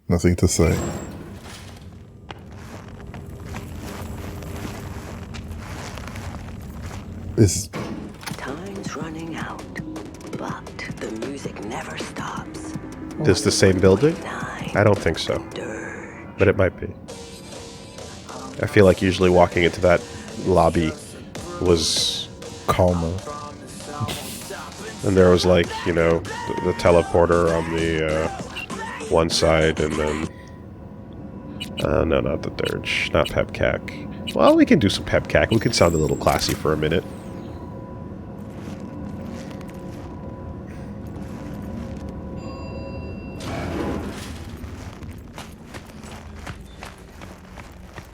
Nothing to say. Time's running out, but the music never stops. This the same building? I don't think so. But it might be. I feel like usually walking into that lobby was calmer. And there was like, you know, the teleporter on the one side, and then... no, not the dirge. Not Pepcac. Well, we can do some Pepcac. We can sound a little classy for a minute.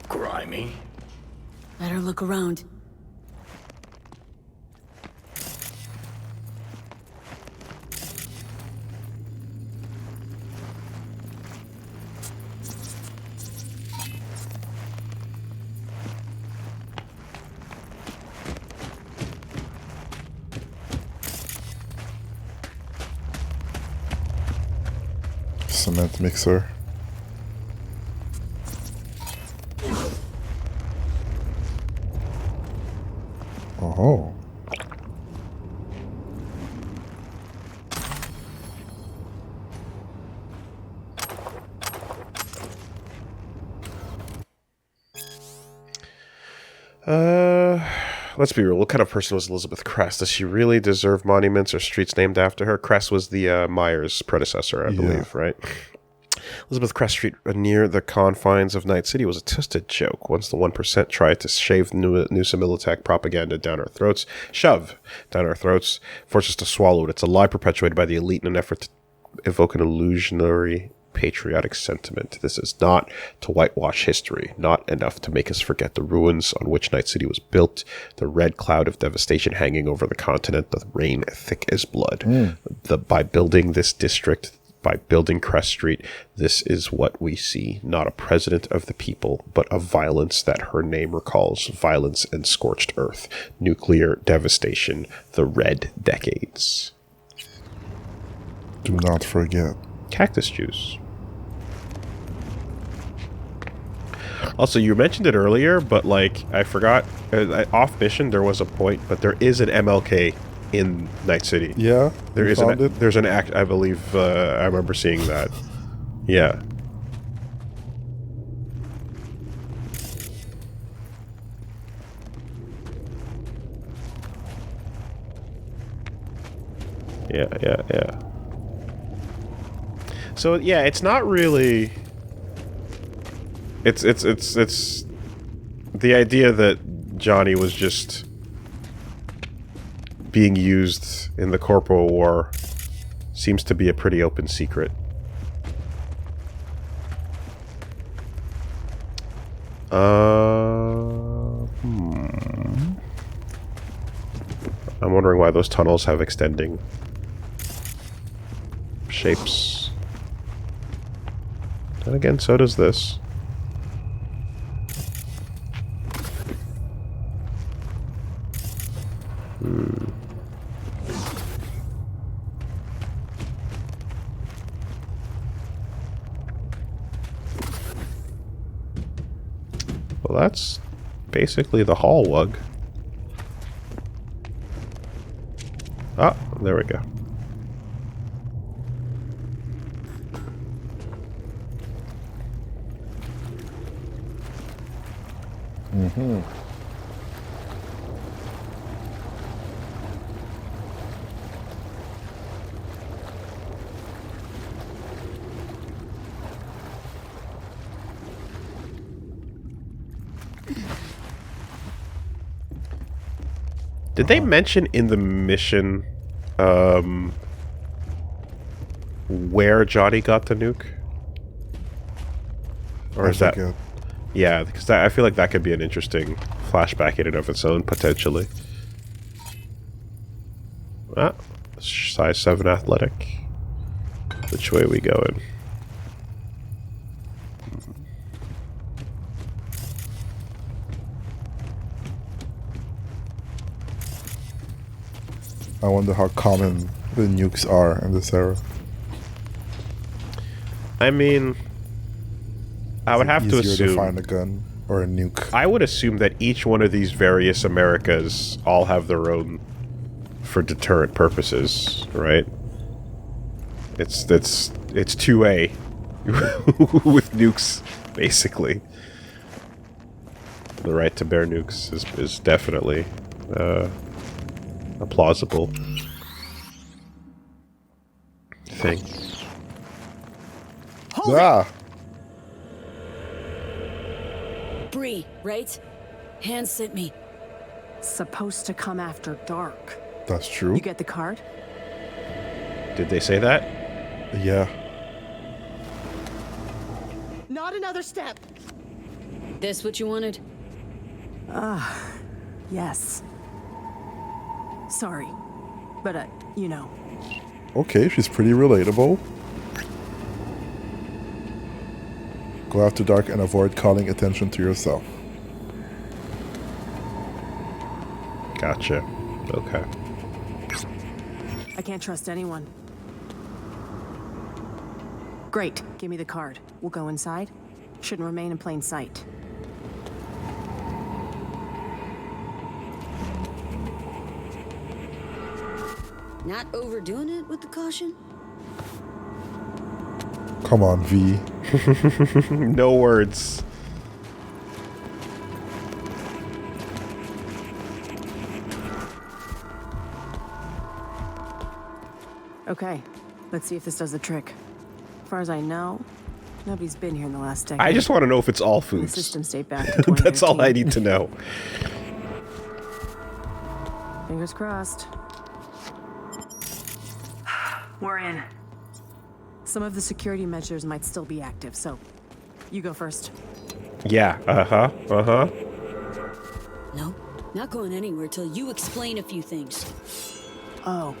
Grimy. Better look around. Cement mixer. Oh. Let's be real. What kind of person was Elizabeth Crest? Does she really deserve monuments or streets named after her? Crest was the Myers predecessor, I believe, right? Elizabeth Crest Street, near the confines of Night City, was a twisted joke. Once the 1% tried to shave new Militech propaganda down our throats, force us to swallow it. It's a lie perpetuated by the elite in an effort to evoke an illusionary patriotic sentiment. This is not to whitewash history, not enough to make us forget the ruins on which Night City was built, the red cloud of devastation hanging over the continent, the rain thick as blood. By building this district, by building Crest Street, this is what we see, not a president of the people, but a violence that her name recalls, violence and scorched earth, nuclear devastation, the red decades. Do not forget. Cactus juice. Also, you mentioned it earlier, but like I forgot, off mission there was a point, but there is an MLK in Night City. Yeah, there is an. There's an act. I believe I remember seeing that. Yeah. Yeah. So yeah, it's not really. It's the idea that Johnny was just being used in the Corporal War seems to be a pretty open secret. I'm wondering why those tunnels have extending shapes. And again, so does this. Well, that's basically the hall wug. Ah, there we go. Mm-hmm. Did they mention in the mission where Johnny got the nuke? Or is that... Good. Yeah, because I feel like that could be an interesting flashback in and of its own, potentially. Ah, size 7 athletic. Which way are we going? I wonder how common the nukes are in this era. I mean, I would have to easier to assume. find a gun or a nuke. I would assume that each one of these various Americas all have their own for deterrent purposes, right? It's 2A with nukes, basically. The right to bear nukes is definitely a plausible thing. Ah! Bree, right? Hand sent me. Supposed to come after dark. That's true. You get the card? Did they say that? Yeah. Not another step! This what you wanted? Yes. Sorry. But, you know. Okay, she's pretty relatable. Go after dark and avoid calling attention to yourself. Gotcha. Okay. I can't trust anyone. Great. Give me the card. We'll go inside. Shouldn't remain in plain sight. Not overdoing it with the caution? Come on, V. No words. Okay. Let's see if this does the trick. As far as I know, nobody's been here in the last decade. I just want to know if it's all The foods. system stayed back to 2019. That's all I need to know. Fingers crossed. We're in. Some of the security measures might still be active, so you go first. Yeah. Uh-huh. No, not going anywhere till you explain a few things. Oh.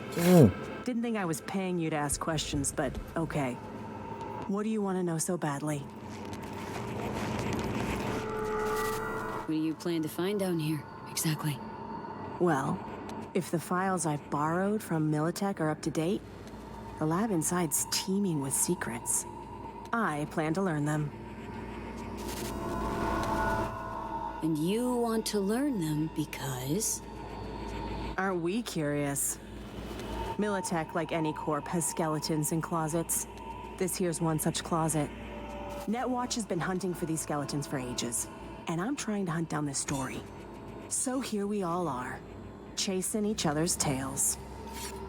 Didn't think I was paying you to ask questions, but okay. What do you want to know so badly? What do you plan to find down here, exactly? Well, if the files I borrowed from Militech are up to date, the lab inside's teeming with secrets. I plan to learn them. And you want to learn them because... Aren't we curious? Militech, like any corp, has skeletons in closets. This here's one such closet. Netwatch has been hunting for these skeletons for ages, and I'm trying to hunt down this story. So here we all are, chasing each other's tails.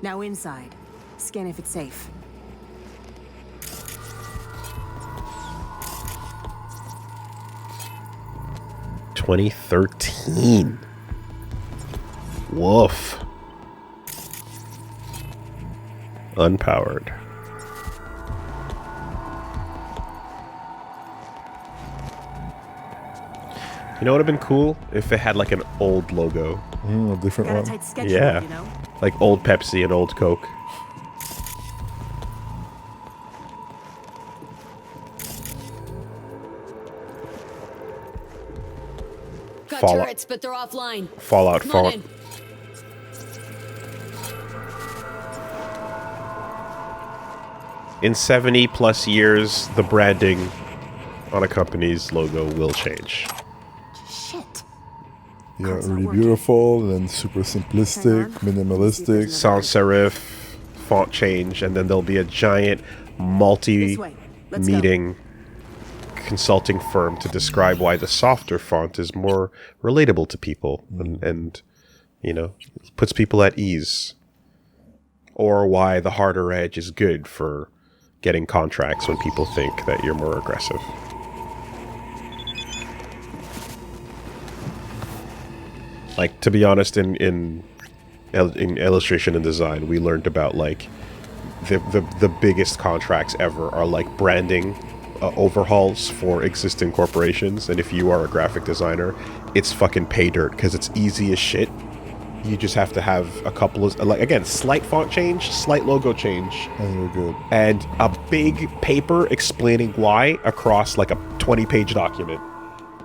Now inside, scan if it's safe. $2013. Woof. Unpowered. You know what would have been cool? If it had like an old logo. A different Got a one. tight schedule, Yeah. you know? Like old Pepsi and old Coke. Got Fallout. turrets, but they're offline. Fallout Come on font. in. In 70 plus years, the branding on a company's logo will change. Shit. Yeah, Card's not really working. beautiful and then super simplistic, Hang on. minimalistic. Sans serif, font change, and then there'll be a giant This way. Let's multi-meeting consulting firm to describe why the softer font is more relatable to people and you know, puts people at ease. Or why the harder edge is good for getting contracts when people think that you're more aggressive. Like, to be honest, in illustration and design, we learned about like the biggest contracts ever are like branding overhauls for existing corporations, and if you are a graphic designer, it's fucking pay dirt because it's easy as shit. You just have to have a couple of, like, again, slight font change, slight logo change, And you're good. and a big paper explaining why across like a 20-page document.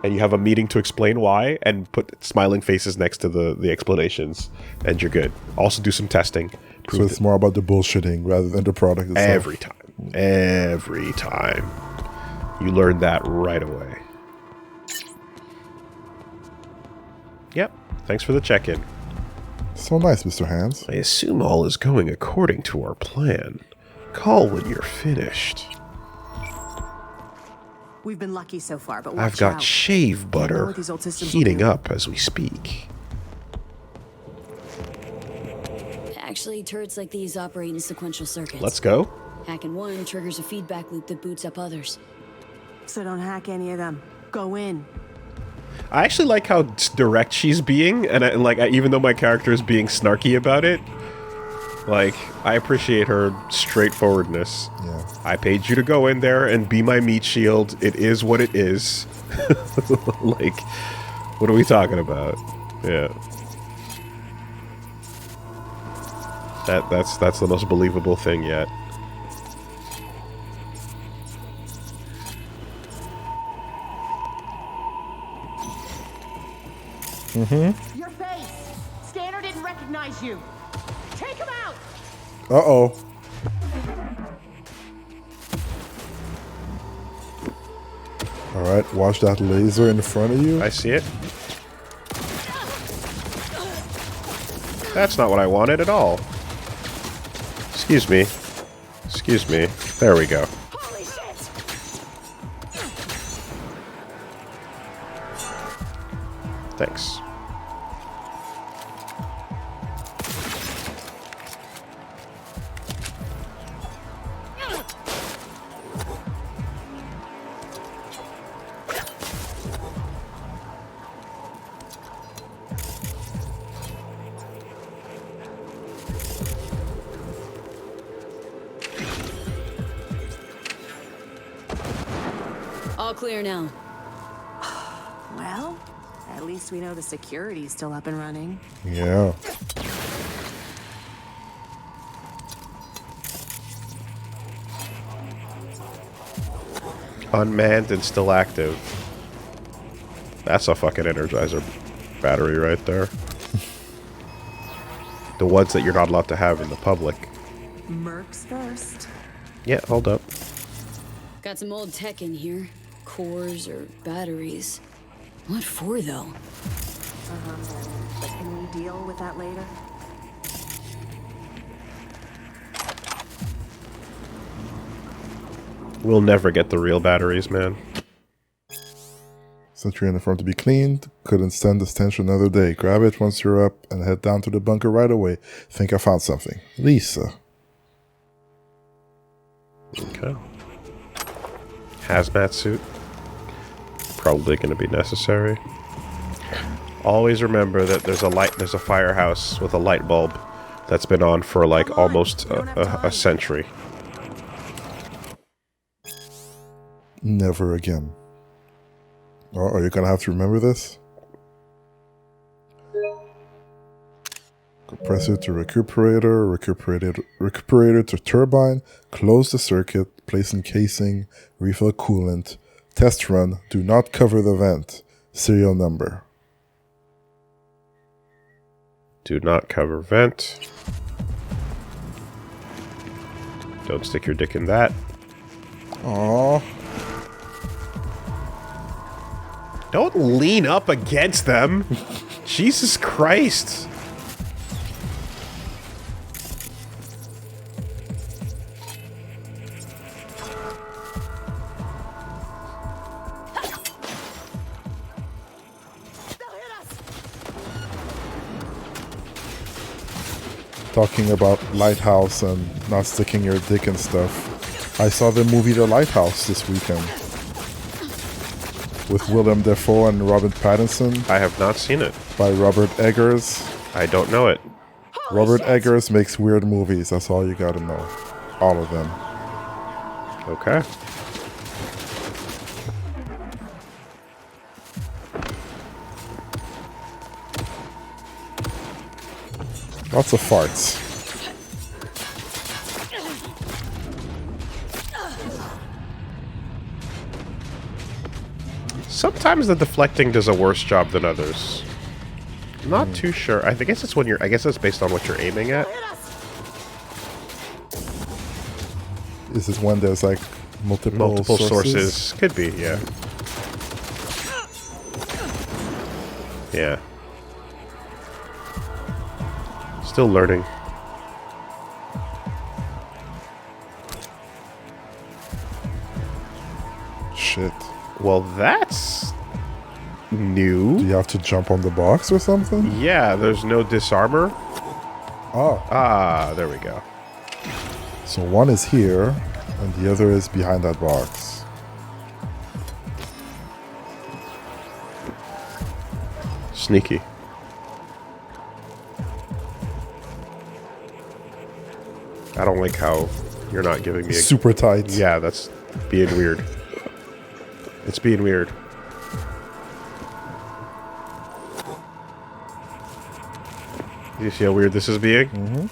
And you have a meeting to explain why and put smiling faces next to the explanations, and you're good. Also do some testing. So it's more about the bullshitting rather than the product itself. Every time. Every time. You learned that right away. Yep. Thanks for the check-in. So nice, Mr. Hands. I assume all is going according to our plan. Call when you're finished. We've been lucky so far, but watch I've got out. shave know butter what these old systems will heating do. up as we speak. Actually, turrets like these operate in sequential circuits. Let's go. Hacking one triggers a feedback loop that boots up others. So don't hack any of them. Go in. I actually like how direct she's being, and even though my character is being snarky about it, like, I appreciate her straightforwardness. Yeah. I paid you to go in there and be my meat shield. It is what it is. Like, what are we talking about? Yeah. That's the most believable thing yet. Your face! Scanner didn't recognize you. Take him out! Uh-oh. Alright, watch that laser in front of you. I see it. That's not what I wanted at all. Excuse me. Excuse me. There we go. Holy shit! Thanks. All clear now. Well, at least we know the security's still up and running. Yeah. Unmanned and still active. That's a fucking Energizer battery right there. The ones that you're not allowed to have in the public. Mercs first. Yeah, hold up. Got some old tech in here. Cores or batteries. What for, though? But can we deal with that later? We'll never get the real batteries, man. Sentry in the front to be cleaned. Couldn't stand the stench another day. Grab it once you're up and head down to the bunker right away. Think I found something. Lisa. Okay. Hazmat suit. Probably going to be necessary. Always remember that there's a firehouse with a light bulb that's been on for like almost a century. Never again. Oh, are you gonna have to remember this? Compressor to recuperator, recuperator to turbine, close the circuit, place in casing, refill coolant, test run, do not cover the vent, serial number. Do not cover vent. Don't stick your dick in that. Aww. Don't lean up against them. Jesus Christ. Talking about Lighthouse and not sticking your dick and stuff. I saw the movie The Lighthouse this weekend. With Willem Dafoe and Robert Pattinson. I have not seen it. By Robert Eggers. I don't know it. Robert Eggers makes weird movies. That's all you gotta know. All of them. Okay. Lots of farts. Sometimes the deflecting does a worse job than others. I'm not too sure. I guess it's when you're. I guess it's based on what you're aiming at. This is when there's like multiple sources. Could be, yeah. Yeah. Still learning. Shit. Well, that's new. Do you have to jump on the box or something? Yeah, there's no disarmor. Oh. Ah, there we go. So one is here, and the other is behind that box. Sneaky. I don't like how you're not giving me a... Super tight. Yeah, that's being weird. It's being weird. You see how weird this is being? Mm-hmm.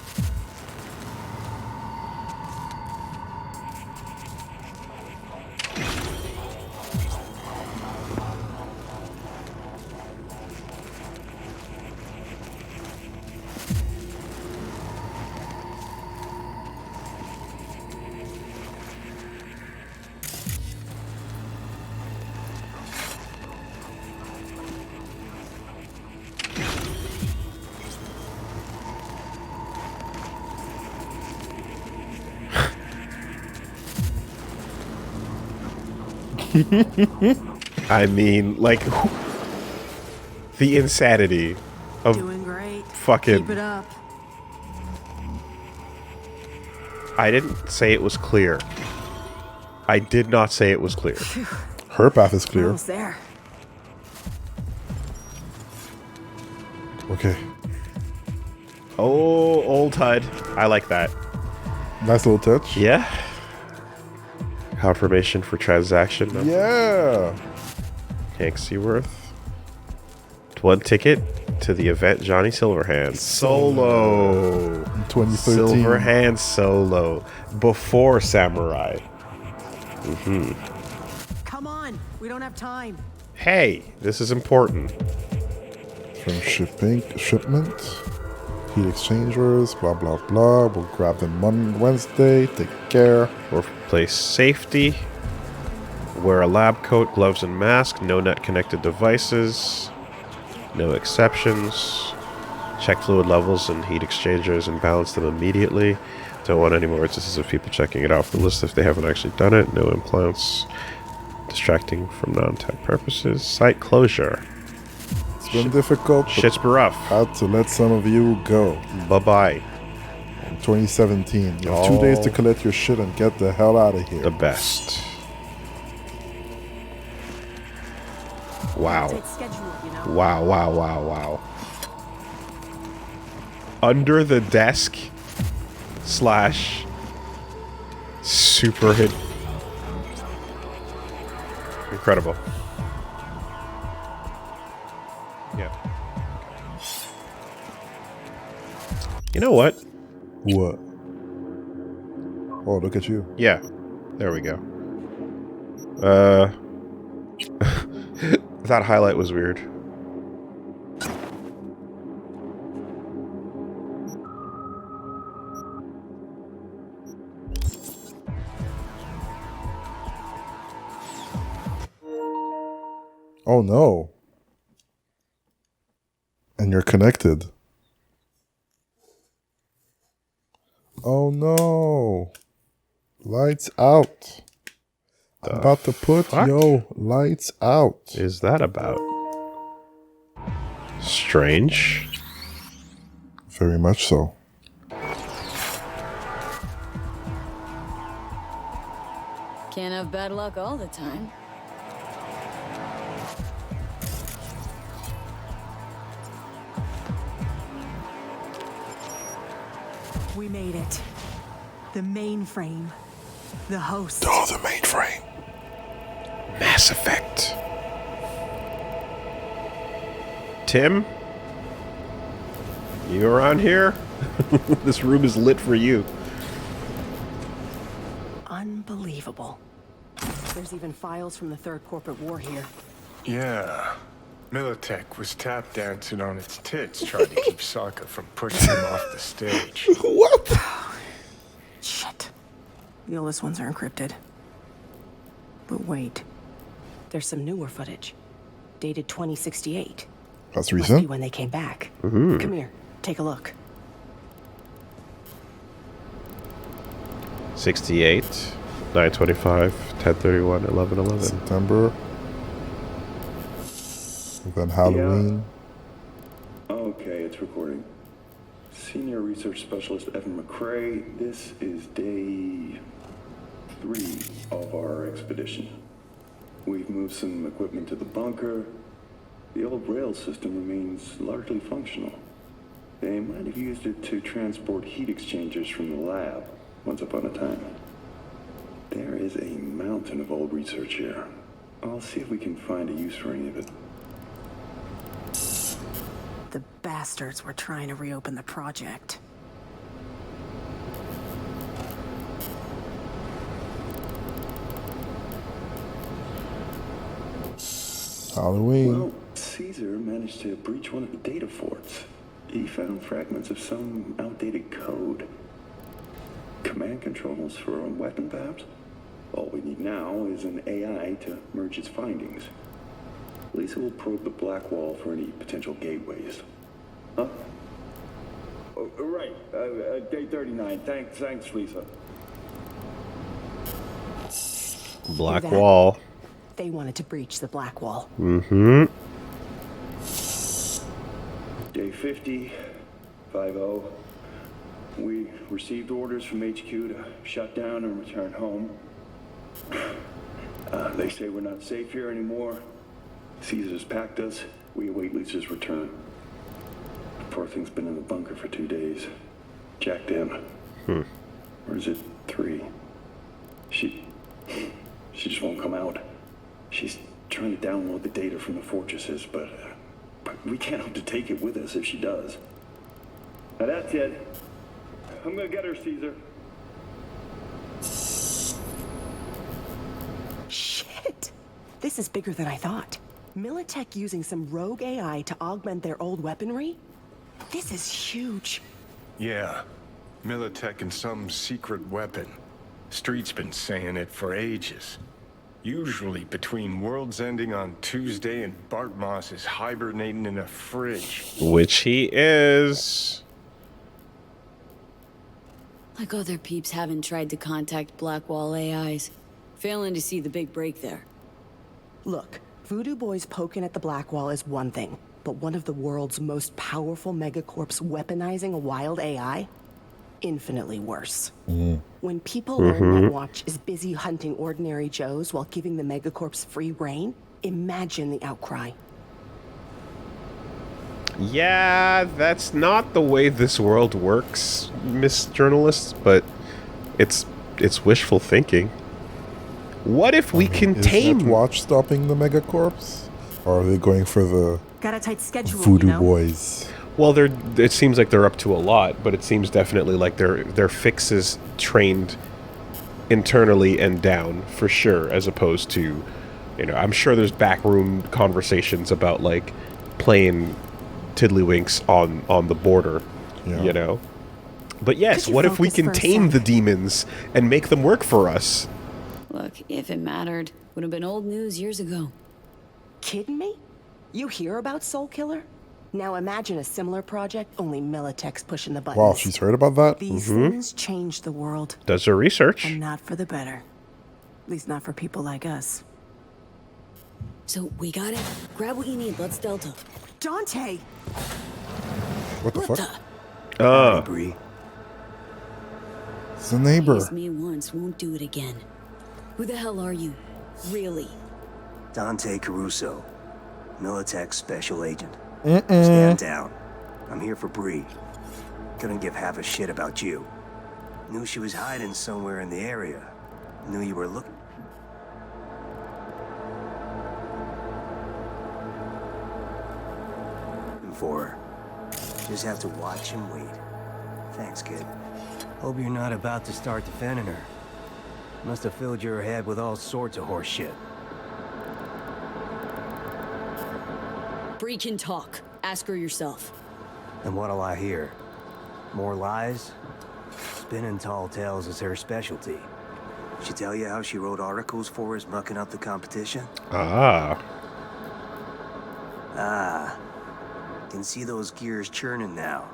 I mean, like, the insanity of Doing great. fucking... Keep it up. I didn't say it was clear. I did not say it was clear. Her path is clear. Almost there. Okay. Oh, old HUD. I like that. Nice little touch. Yeah. Confirmation for transaction. No? Yeah. Hank Seaworth. One ticket to the event Johnny Silverhand. Solo. In 2013. Silverhand solo. Before Samurai. Come on. We don't have time. Hey, this is important. From shipment. Heat exchangers. Blah, blah, blah. We'll grab them on Wednesday. Take care. Workplace safety. Wear a lab coat, gloves, and mask. No net connected devices. No exceptions. Check fluid levels and heat exchangers and balance them immediately. Don't want any more instances of people checking it off the list if they haven't actually done it. No implants. Distracting from non-tech purposes. Site closure. It's been difficult. But Shit's been rough. had to let some of you go. Bye-bye. In 2017. You have 2 days to collect your shit and get the hell out of here. The best. Wow. Tight schedule, you know? Wow, wow, wow, wow. Under the desk slash super hit. Incredible. Yeah. You know what? What? Oh, look at you. Yeah. There we go. That highlight was weird. Oh no. And you're connected. Oh no. Lights out. I'm about to put fuck? lights out. Is that about? Strange. Very much so. Can't have bad luck all the time. We made it. The mainframe. The host. Oh, the mainframe. Mass Effect. Tim? You around here? This room is lit for you. Unbelievable. There's even files from the Third Corporate War here. Yeah. Militech was tap dancing on its tits trying to keep Sokka from pushing him off the stage. What? Shit. The oldest ones are encrypted. But wait. There's some newer footage. Dated 2068. That's Must be recent. when they came back. Come here. Take a look. 68, 925, 1031, 1111. September. And then Halloween. Okay, it's recording. Senior Research Specialist Evan McCrae, this is day 3 of our expedition. We've moved some equipment to the bunker. The old rail system remains largely functional. They might have used it to transport heat exchangers from the lab once upon a time. There is a mountain of old research here. I'll see if we can find a use for any of it. The bastards were trying to reopen the project. Halloween. Well, Caesar managed to breach one of the data forts. He found fragments of some outdated code. Command controls for a weapon, perhaps? All we need now is an AI to merge its findings. Lisa will probe the black wall for any potential gateways. Huh? Oh, right. Day 39. Thanks, Lisa. Black that. Wall. They wanted to breach the black wall. Mm-hmm. Day 50, 50. We received orders from HQ to shut down and return home. They say we're not safe here anymore. Caesar's packed us. We await Lisa's return. Poor thing's been in the bunker for 2 days. Jacked in. Or is it 3? She just won't come out. She's trying to download the data from the fortresses, but we can't hope to take it with us if she does. Now that's it. I'm gonna get her, Caesar. Shit! This is bigger than I thought. Militech using some rogue AI to augment their old weaponry? This is huge. Yeah. Militech and some secret weapon. Street's been saying it for ages. Usually between worlds ending on Tuesday and Bart Moss is hibernating in a fridge. Which he is. Like other peeps haven't tried to contact Blackwall AIs. Failing to see the big break there. Look, Voodoo Boys poking at the black wall is one thing, but one of the world's most powerful megacorps weaponizing a wild AI? Infinitely worse. When people learn Netwatch is busy hunting ordinary Joes while giving the megacorps free reign, imagine the outcry. Yeah, that's not the way this world works, Miss Journalist, but it's wishful thinking. What if we can Is tame... Netwatch stopping the megacorps? Or are they going for the Got a tight schedule, Voodoo you know? Boys? Well, it seems like they're up to a lot, but it seems definitely like their fixes trained internally and down, for sure, as opposed to, I'm sure there's backroom conversations about, like, playing tiddlywinks on the border, Yeah. But yes, Could you what if we focus can for a tame sec? the demons and make them work for us? Look, if it mattered, would have been old news years ago. Kidding me? You hear about Soul Killer? Now imagine a similar project, only Militech's pushing the buttons. Wow, she's heard about that? These things change the world, Does her research. and not for the better. At least not for people like us. So we got it. Grab what you need. Let's Delta. Dante! What the What fuck? the? Bree. It's the neighbor. Kiss me once, won't do it again. Who the hell are you? Really? Dante Caruso, Militech Special Agent. Stand down. I'm here for Bree. Couldn't give half a shit about you. Knew she was hiding somewhere in the area. Knew you were looking for her. Just have to watch and wait. Thanks, kid. Hope you're not about to start defending her. Must have filled your head with all sorts of horse shit. Bree can talk. Ask her yourself. And what'll I hear? More lies? Spinning tall tales is her specialty. She tell you how she wrote articles for us mucking up the competition? Ah. Ah. Can see those gears churning now.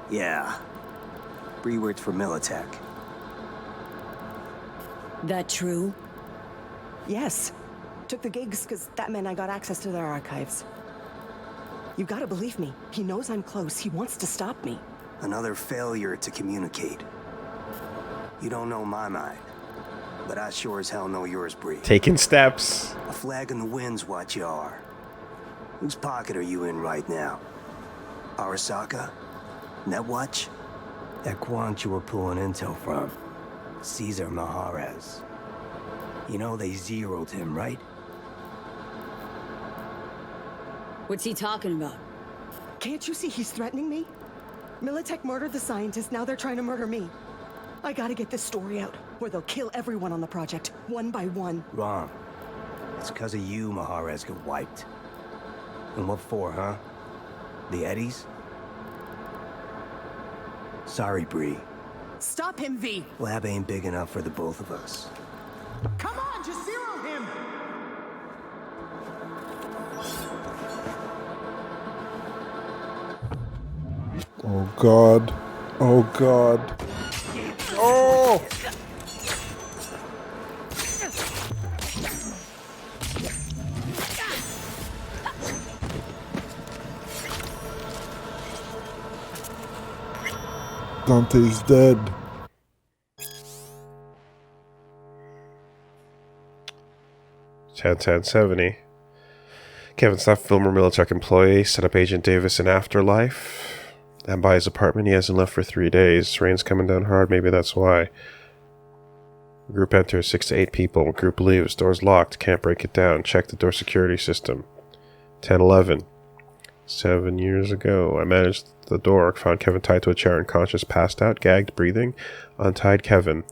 Yeah. Bree works for Militech. That true? Yes. Took the gigs because that meant I got access to their archives. You gotta believe me. He knows I'm close. He wants to stop me. Another failure to communicate. You don't know my mind, but I sure as hell know yours, Bree. Taking steps. A flag in the wind's what you are. Whose pocket are you in right now? Arasaka? Netwatch? That quant you were pulling intel from. Caesar Maharez. You know they zeroed him, right? What's he talking about? Can't you see he's threatening me? Militech murdered the scientist, now they're trying to murder me. I gotta get this story out, or they'll kill everyone on the project, one by one. Wrong. It's because of you Maharez got wiped. And what for, huh? The Eddies? Sorry, Bree. Stop him, V! Lab ain't big enough for the both of us. Come on, just zero him! Oh god. Oh god. Oh! Dante's dead. $10-10-70. Kevin Staff, former Militech employee, set up Agent Davis in Afterlife. And by his apartment, he hasn't left for 3 days. Rain's coming down hard, maybe that's why. Group enters, 6 to 8 people. Group leaves, door's locked, can't break it down. Check the door security system. 10-11. 7 years ago, I managed the door, found Kevin tied to a chair unconscious, passed out, gagged, breathing. Untied Kevin.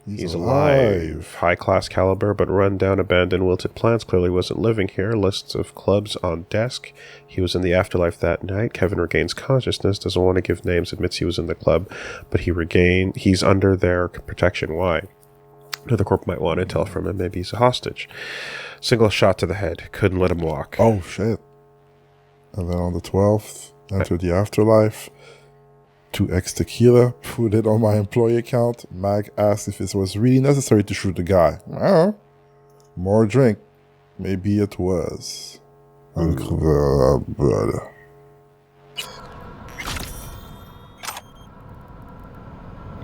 He's alive. High-class caliber, but run-down, abandoned, wilted plants. Clearly wasn't living here. Lists of clubs on desk. He was in the afterlife that night. Kevin regains consciousness. Doesn't want to give names. Admits he was in the club, but he's under their protection. Why? Another corp might want intel from him. Maybe he's a hostage. Single shot to the head. Couldn't let him walk. Oh, shit. And then on the 12th, entered the afterlife. 2x tequila, put it on my employee account. Mag asked if it was really necessary to shoot the guy. Well, more drink. Maybe it was.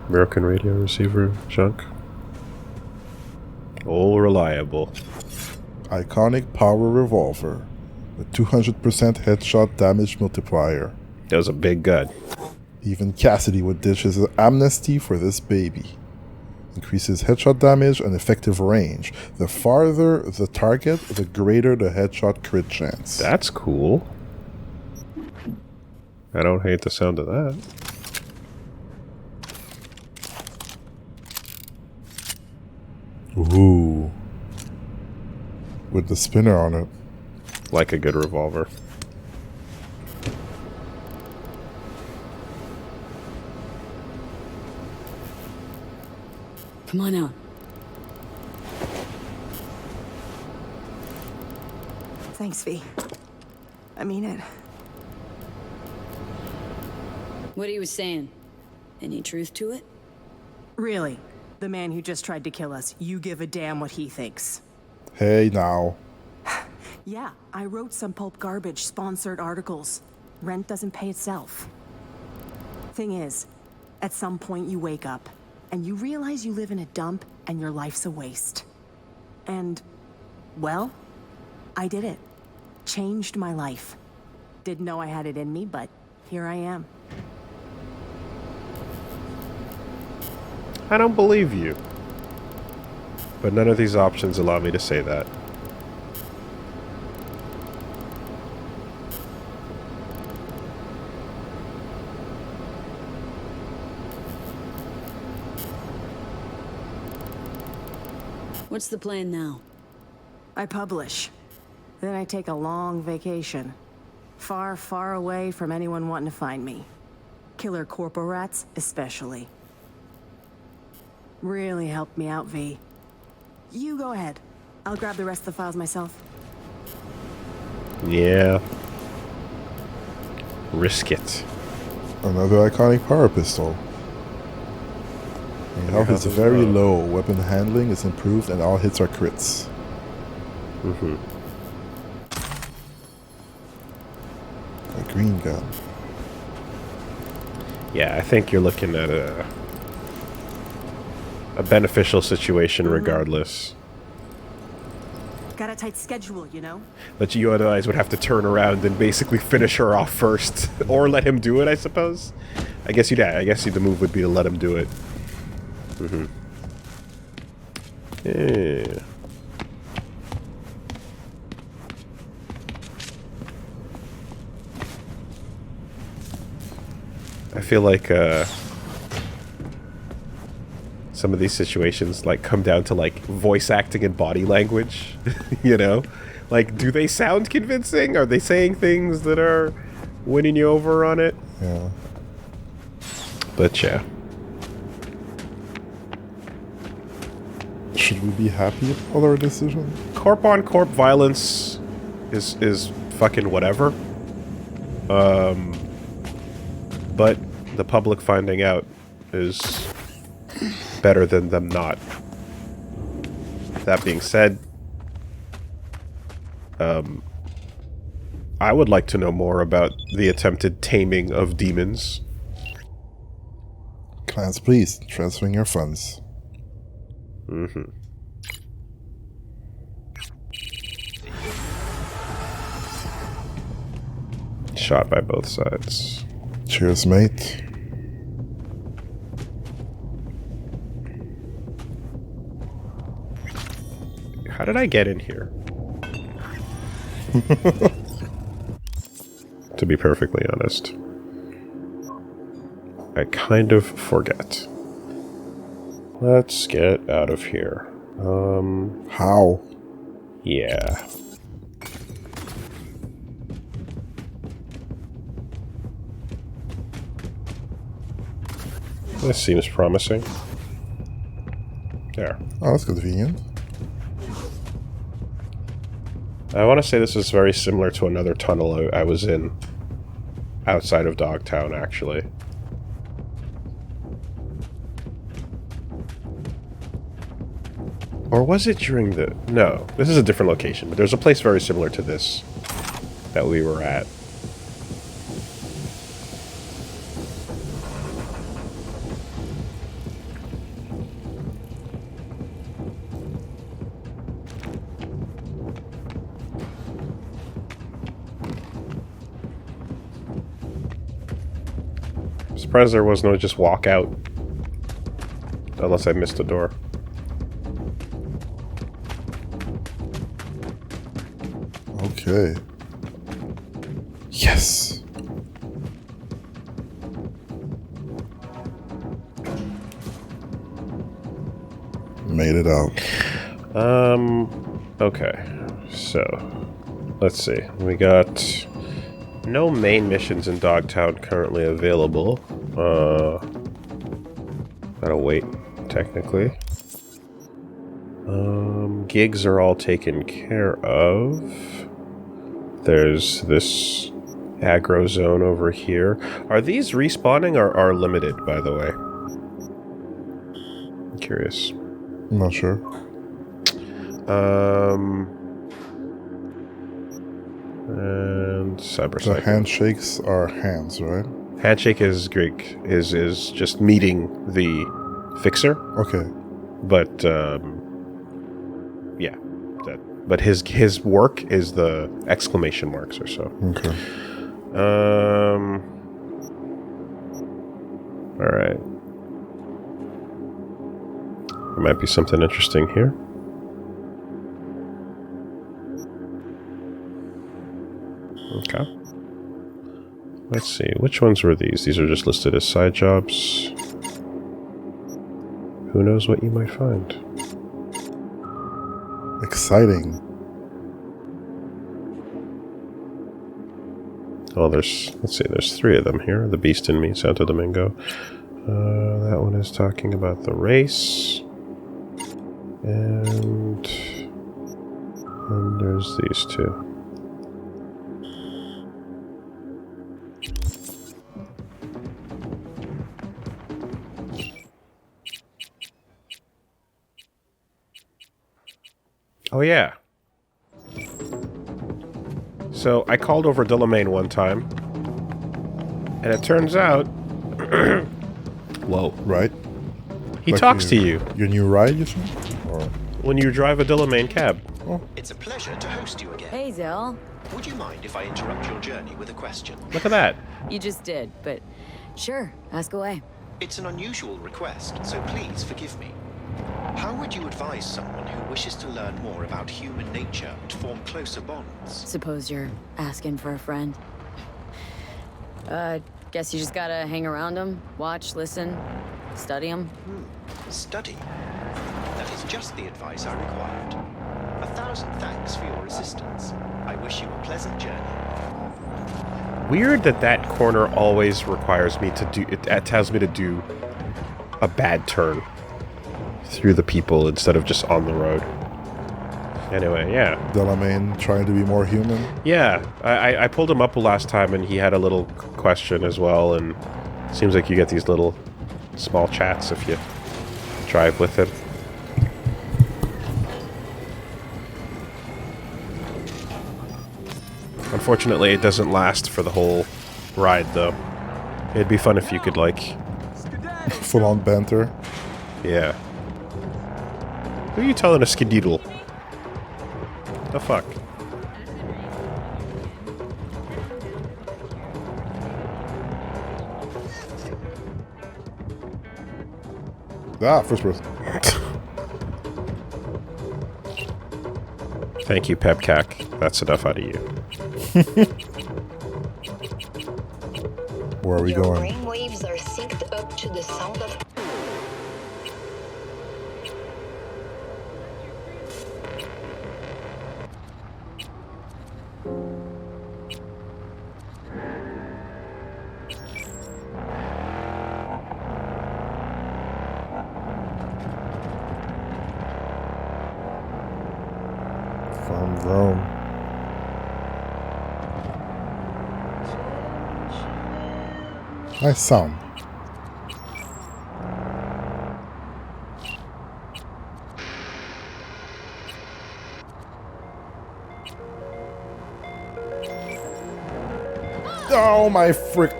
American radio receiver junk. All reliable. Iconic power revolver. With 200% headshot damage multiplier. That was a big gun. Even Cassidy would ditch his amnesty for this baby. Increases headshot damage and effective range. The farther the target, the greater the headshot crit chance. That's cool. I don't hate the sound of that. Ooh. With the spinner on it. Like a good revolver. Come on out. Thanks, V. I mean it. What he was saying. Any truth to it? Really? The man who just tried to kill us, you give a damn what he thinks. Hey, now. Yeah, I wrote some pulp garbage, sponsored articles. Rent doesn't pay itself. Thing is, at some point you wake up, and you realize you live in a dump and your life's a waste. And, well, I did it. Changed my life. Didn't know I had it in me, but here I am. I don't believe you. But none of these options allow me to say that. What's the plan now? I publish. Then I take a long vacation. Far, far away from anyone wanting to find me. Killer corporats, especially. Really helped me out, V. You go ahead. I'll grab the rest of the files myself. Yeah. Risk it. Another iconic power pistol. Your health is very low. Weapon handling is improved and all hits are crits. Mm-hmm. A green gun. Yeah, I think you're looking at a beneficial situation regardless. Got a tight schedule, you know? But you otherwise would have to turn around and basically finish her off first. Or let him do it, I suppose. I guess the move would be to let him do it. Mm-hmm. Yeah. I feel like some of these situations like come down to like voice acting and body language, you know? Like, do they sound convincing? Are they saying things that are winning you over on it? Yeah. But yeah. Should we be happy about our decision? Corp on corp violence is fucking whatever. But the public finding out is better than them not. That being said, I would like to know more about the attempted taming of demons. Clans, please, transferring your funds. Mm-hmm. Shot by both sides. Cheers, mate. How did I get in here? To be perfectly honest, I kind of forget. Let's get out of here. How? Yeah. This seems promising. There. Oh, that's convenient. I want to say this is very similar to another tunnel I was in outside of Dogtown, actually. Or was it during the... No, this is a different location, but there's a place very similar to this that we were at. I'm surprised there was no just walk out. Unless I missed a door. Okay. Yes. Made it out. Okay. So, let's see. We got no main missions in Dogtown currently available. Gotta wait, technically. Gigs are all taken care of. There's this aggro zone over here. Are these respawning or are limited, by the way? I'm curious. I'm not sure. And Cyberpunk. So handshakes are hands, right? Handshake is Greek. Is just meeting the fixer. Okay. But yeah. But his work is the exclamation marks or so. Okay. Alright. There might be something interesting here. Okay. Let's see. Which ones were these? These are just listed as side jobs. Who knows what you might find? Exciting. Oh, let's see, there's 3 of them here. The Beast in Me, Santo Domingo. That one is talking about the race. And there's these two. Oh yeah. So I called over Delamain one time, and it turns out, whoa, Right? he Like talks to you Your new ride, you said? Or when you drive a Delamain cab. It's a pleasure to host you again. Hey, Zell. Would you mind if I interrupt your journey with a question? Look at that. You just did, but sure, ask away. It's an unusual request, so please forgive me. How would you advise someone who wishes to learn more about human nature and form closer bonds? Suppose you're asking for a friend. Guess you just gotta hang around them, watch, listen, study them. Study. That is just the advice I required. 1,000 thanks for your assistance. I wish you a pleasant journey. Weird that corner always requires me to do. It tells me to do a bad turn through the people instead of just on the road. Anyway, yeah. Delamain trying to be more human. Yeah, I pulled him up last time and he had a little question as well, and seems like you get these little small chats if you drive with him. Unfortunately, it doesn't last for the whole ride, though. It'd be fun if you could, like... Full-on banter. Yeah. Who are you telling a skidoodle? The fuck? First person. Thank you, Pepcac. That's enough out of you. Where are we Your going? brainwaves are synced up to the sound of... From Rome. Nice sound. Oh my frick.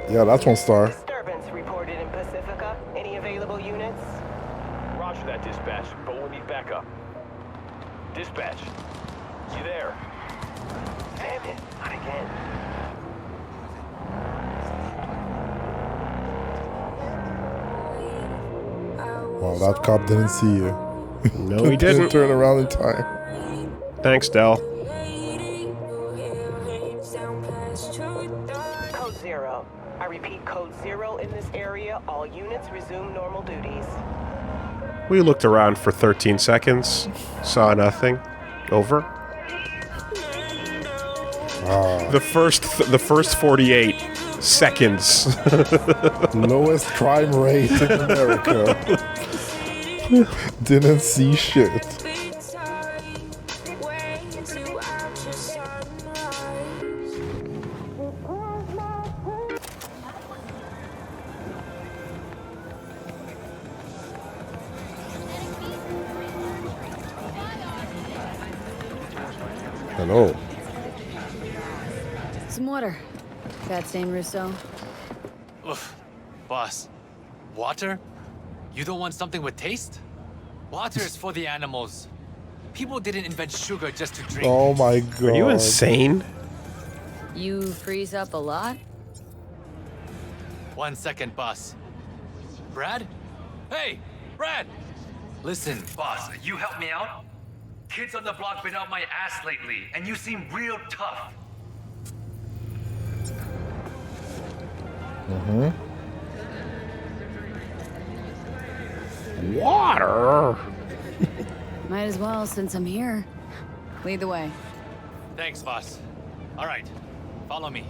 Yeah, that's 1 star. Disturbance reported in Pacifica. Any available units? Roger that, dispatch, but we'll need backup. Dispatch, you there? Damn it, not again. Wow, that cop didn't see you. No, he didn't. Turn around in time. Thanks, Del. Code 0. I repeat, code 0 in this area. All units resume normal duties. We looked around for 13 seconds, saw nothing. Over. The first 48 seconds. Lowest crime rate in America. Didn't see shit. Hello. Some water. Fat stain, Russo. Oof. Boss, water? You don't want something with taste? Water is for the animals. People didn't invent sugar just to drink. Oh my god. Are you insane? You freeze up a lot? 1 second, boss. Brad? Hey, Brad! Listen, boss, you help me out? Kids on the block been out my ass lately, and you seem real tough. Water? Might as well, since I'm here. Lead the way. Thanks, boss. All right, follow me.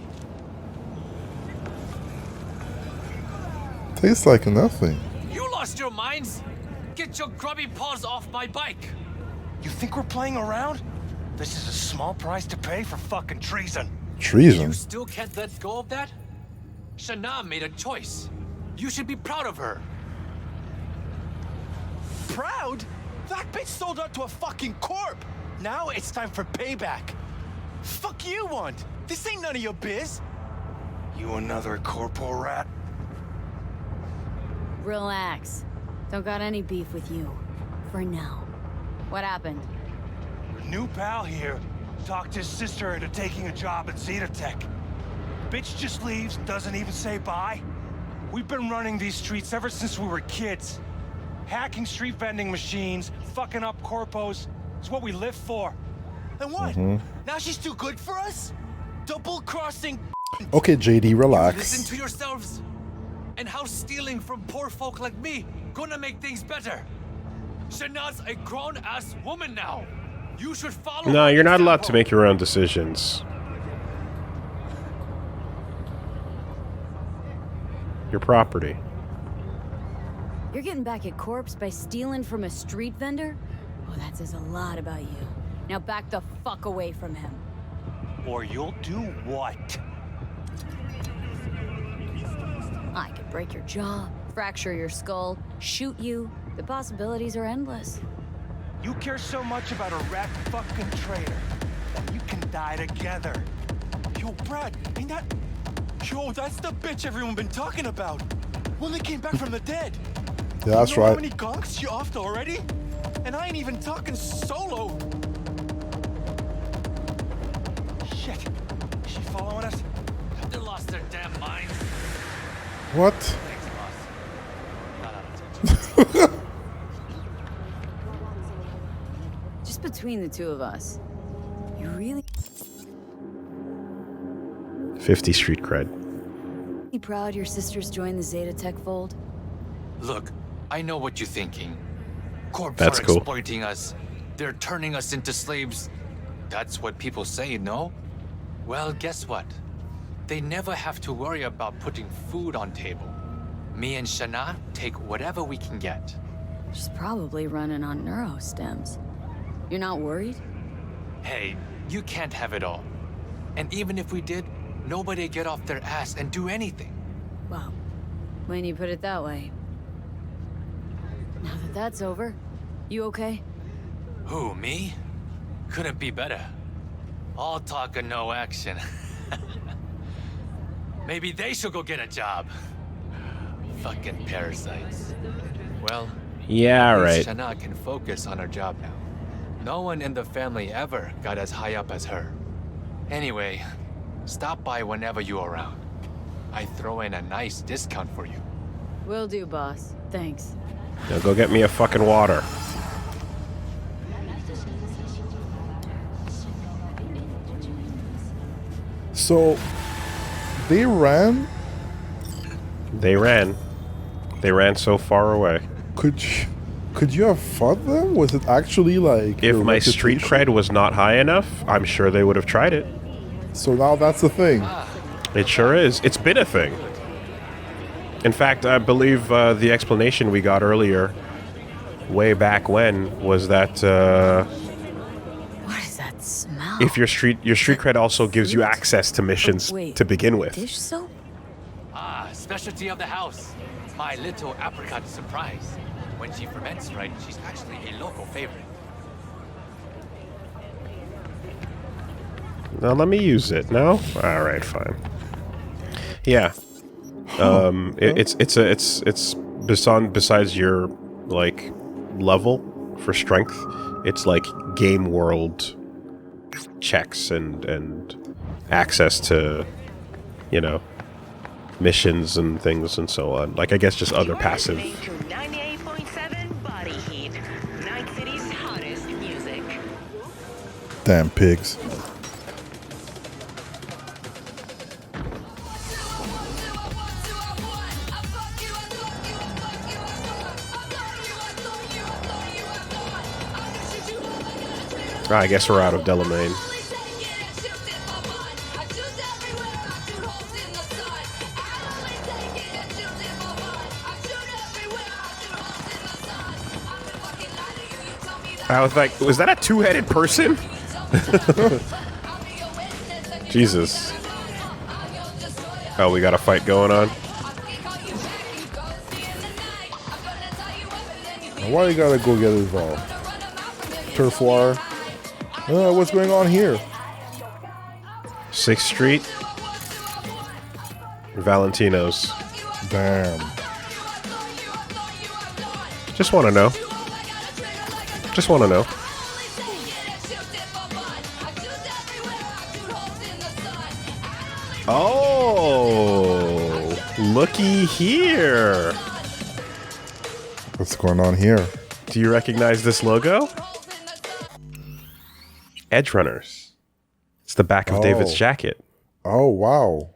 Tastes like nothing. You lost your minds? Get your grubby paws off my bike! You think we're playing around? This is a small price to pay for fucking treason. Treason? You still can't let go of that? Shana made a choice. You should be proud of her. Proud? That bitch sold out to a fucking corp. Now it's time for payback. Fuck you want? This ain't none of your biz. You another corporal rat? Relax. Don't got any beef with you. For now. What happened? New pal here talked his sister into taking a job at Zetatech. Bitch just leaves, doesn't even say bye. We've been running these streets ever since we were kids. Hacking street vending machines, fucking up corpos. It's what we live for. And what? Now she's too good for us? Double-crossing. Okay, JD, relax. Listen to yourselves. And how stealing from poor folk like me gonna make things better? Shana's a grown-ass woman now. You should follow. No, you're not allowed to make your own decisions. Your property. You're getting back at Corpse by stealing from a street vendor? Oh, that says a lot about you. Now back the fuck away from him. Or you'll do what? I could break your jaw, fracture your skull, shoot you. The possibilities are endless. You care so much about a rat fucking traitor that you can die together. Yo, Brad, ain't that... Yo, that's the bitch everyone been talking about. When they came back from the dead. Yeah, that's you know right. How many gonks you offed already? And I ain't even talking solo. Shit. Is she following us? They lost their damn minds. What? Thanks, boss. Not out of touch. Just between the two of us. You really 50 street cred. proud your sisters joined the Zetatech fold? Look, I know what you're thinking. Corps That's are cool. exploiting us. They're turning us into slaves. That's what people say, no? Well, guess what? They never have to worry about putting food on table. Me and Shana take whatever we can get. She's probably running on neurostems. You're not worried? Hey, you can't have it all. And even if we did, nobody'd get off their ass and do anything. Wow. When you put it that way. Now that that's over, you okay? Who, me? Couldn't be better. All talk and no action. Maybe they should go get a job. Fucking parasites. Well, yeah, at least right. Shana can focus on her job now. No one in the family ever got as high up as her. Anyway, stop by whenever you're around. I throw in a nice discount for you. Will do, boss. Thanks. Now go get me a fucking water. So, they ran? They ran. They ran so far away. Could you have fought them? Was it actually like... If your my street reputation? cred was not high enough, I'm sure they would have tried it. So now that's the thing. It sure is. It's been a thing. In fact, I believe the explanation we got earlier, way back when, was that What is that smell? if your street cred also gives you access to missions Wait, to begin with. dish soap? Ah, specialty of the house. My little apricot surprise. When she ferments right, she's actually a local favorite. Now let me use it. No? All right, fine. Yeah. It's besides your like level for strength, it's like game world checks and access to, you know, missions and things and so on. Like I guess just other passive. 98.7 Body Heat, Night City's hottest music. Damn pigs. I guess we're out of Delamain. I was like, was that a two-headed person? Jesus. Oh, we got a fight going on? Why you gotta go get involved? Turf war? What's going on here? 6th Street? Valentino's. Damn. Just want to know. Just want to know. Oh, looky here. What's going on here? Do you recognize this logo? Edge Runners. It's the back of David's jacket. Oh, wow.